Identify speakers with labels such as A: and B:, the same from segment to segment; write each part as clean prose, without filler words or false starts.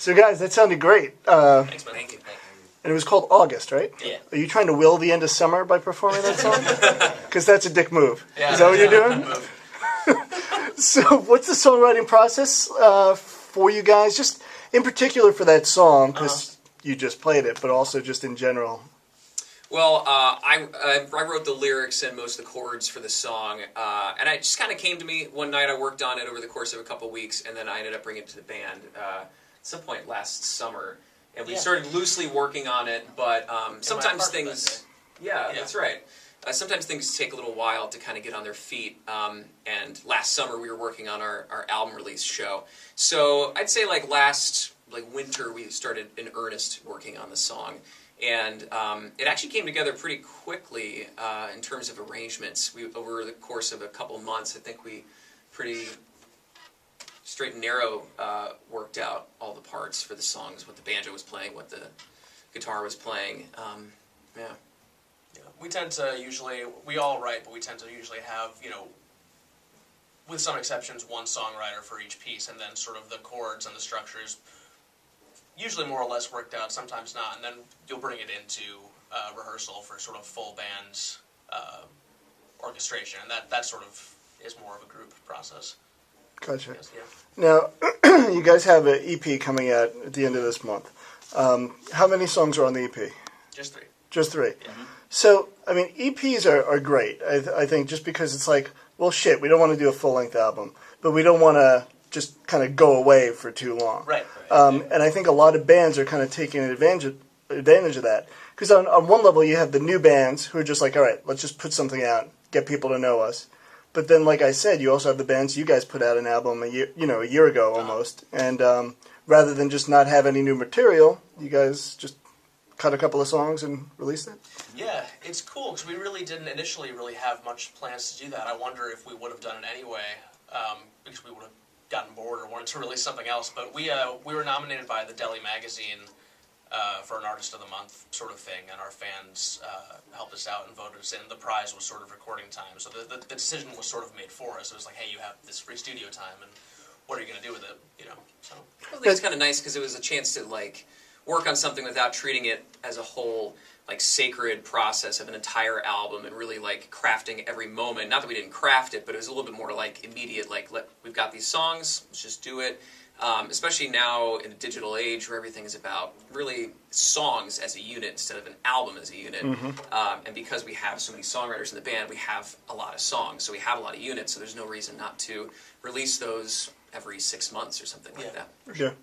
A: So guys, that sounded great.
B: Thanks, man. Thank you.
A: And it was called August, right?
B: Yeah.
A: Are you trying to will the end of summer by performing that song? Because that's a dick move.
B: Yeah,
A: Is that what you're doing? So what's the songwriting process for you guys? Just in particular for that song, because you just played it, but also just in general.
B: Well, I wrote the lyrics and most of the chords for the song, and it just kind of came to me one night. I worked on it over the course of a couple weeks, and then I ended up bringing it to the band at some point last summer. And we started loosely working on it, but sometimes things... Yeah, that's right. Sometimes things take a little while to kind of get on their feet, and last summer we were working on our album release show. So I'd say last winter we started in earnest working on the song. And it actually came together pretty quickly in terms of arrangements. Over the course of a couple months, I think we pretty straight and narrow worked out all the parts for the songs, what the banjo was playing, what the guitar was playing. Yeah.
C: We tend to usually, we all write, but we tend to usually have, with some exceptions, one songwriter for each piece, and then sort of the chords and the structures usually more or less worked out, sometimes not, and then you'll bring it into rehearsal for sort of full band orchestration, and that sort of is more of a group process.
A: Gotcha.
C: Yes, yeah.
A: Now, you guys have an EP coming out at the end of this month. How many songs are on the EP?
C: Just 3.
A: Just 3.
C: Yeah.
A: So, I mean, EPs are great, I think, just because it's like, well, shit, we don't want to do a full-length album, but we don't want to just kind of go away for too long.
C: Right.
A: And I think a lot of bands are kind of taking advantage of that. Because on one level, you have the new bands who are just like, all right, let's just put something out, get people to know us. But then, like I said, you also have the bands. You guys put out an album a year ago almost, and rather than just not have any new material, you guys just cut a couple of songs and released it.
C: Yeah, it's cool because we really didn't initially really have much plans to do that. I wonder if we would have done it anyway, because we would have gotten bored or wanted to release something else. But we were nominated by the Delhi magazine for an Artist of the Month sort of thing, and our fans helped us out and voted us in. The prize was sort of recording time, so the decision was sort of made for us. It was like, hey, you have this free studio time, and what are you going to do with it? So
B: I think it's kind of nice because it was a chance to work on something without treating it as a whole sacred process of an entire album and really crafting every moment. Not that we didn't craft it, but it was a little bit more immediate. We've got these songs, let's just do it. Especially now in a digital age where everything is about really songs as a unit instead of an album as a unit. Mm-hmm. And because we have so many songwriters in the band, we have a lot of songs, so we have a lot of units. So there's no reason not to release those every 6 months or something like that.
A: For sure.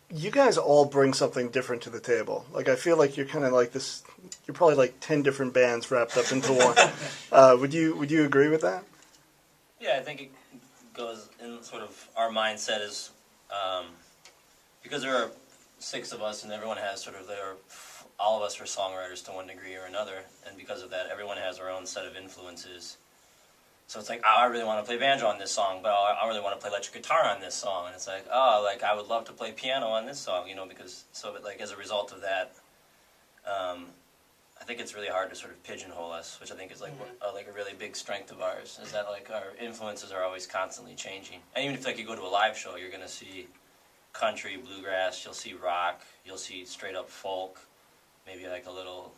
A: You guys all bring something different to the table. I feel like you're kind of like this. You're probably 10 different bands wrapped up into one. Would you agree with that?
D: Yeah, I think it goes in sort of our mindset is because there are 6 of us and everyone has all of us are songwriters to one degree or another, and because of that, everyone has their own set of influences. So it's I really want to play banjo on this song, but I really want to play electric guitar on this song. And it's I would love to play piano on this song, because as a result of that, I think it's really hard to sort of pigeonhole us, which I think is a really big strength of ours, is that our influences are always constantly changing. And even if you go to a live show, you're going to see country, bluegrass, you'll see rock, you'll see straight up folk, maybe a little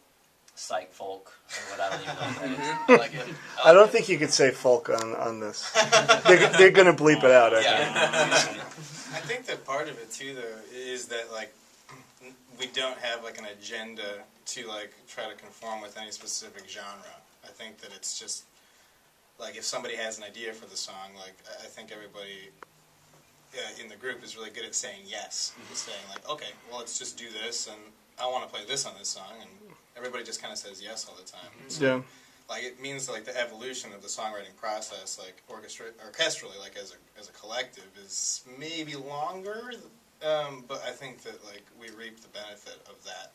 D: psych folk, or what I don't even know what that is.
A: I don't think you could say folk on this. They're going to bleep it out, I think.
E: I think that part of it, too, though, is that, we don't have, an agenda to, try to conform with any specific genre. I think that it's just, if somebody has an idea for the song, I think everybody in the group is really good at saying yes. Saying, okay, well, let's just do this, and I want to play this on this song, and everybody just kind of says yes all the time. So,
A: yeah.
E: It means the evolution of the songwriting process, orchestrally, as a collective, is maybe longer. But I think that we reap the benefit of that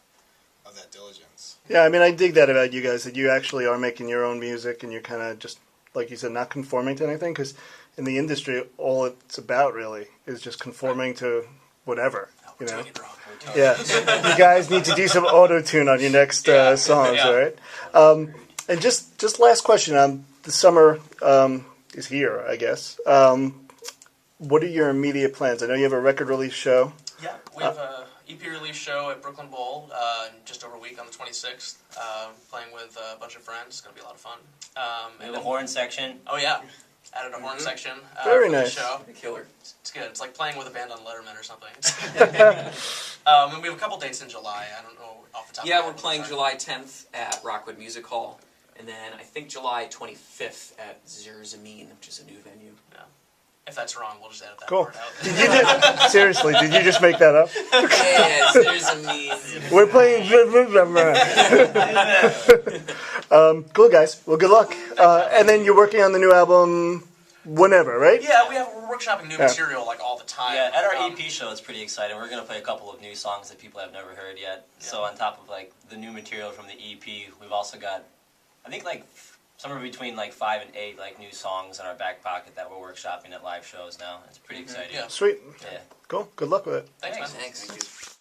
E: diligence.
A: Yeah, I mean, I dig that about you guys, that you actually are making your own music, and you're kind of just, like you said, not conforming to anything. Because in the industry, all it's about really is just conforming to whatever. Yeah, you guys need to do some auto-tune on your next songs, all right? And just last question. The summer is here, I guess. what are your immediate plans? I know you have a record release show.
C: Yeah, we have a EP release show at Brooklyn Bowl in just over a week on the 26th. Playing with a bunch of friends. It's going to be a lot of fun.
D: We have a horn section.
C: Oh yeah, added a horn section.
A: Very
C: for
A: nice.
C: The show.
B: The killer.
C: It's good. It's like playing with a band on Letterman or something. And we have a couple dates in July. I don't know off the top.
B: Yeah,
C: of my
B: we're
C: head.
B: playing July 10th at Rockwood Music Hall, and then I think July 25th at Zerzamine, which is a new venue.
C: Yeah. If that's wrong, we'll just edit that
A: Cool.
C: part out.
A: Did you just, seriously, did you just make that up?
B: Yeah, Zerzamine.
A: We're playing. Cool, guys. Well, good luck. And then you're working on the new album whenever, right?
C: Yeah, we're workshopping new material like all the time.
D: Yeah, at our EP show, it's pretty exciting. We're going to play a couple of new songs that people have never heard yet.
C: Yeah.
D: So on top of like the new material from the EP, we've also got, I think like somewhere between like 5 and 8 like new songs in our back pocket that we're workshopping at live shows now. It's pretty exciting.
C: Yeah.
A: Sweet.
D: Yeah.
A: Cool. Good luck with it.
C: Thanks, man.
B: Thanks.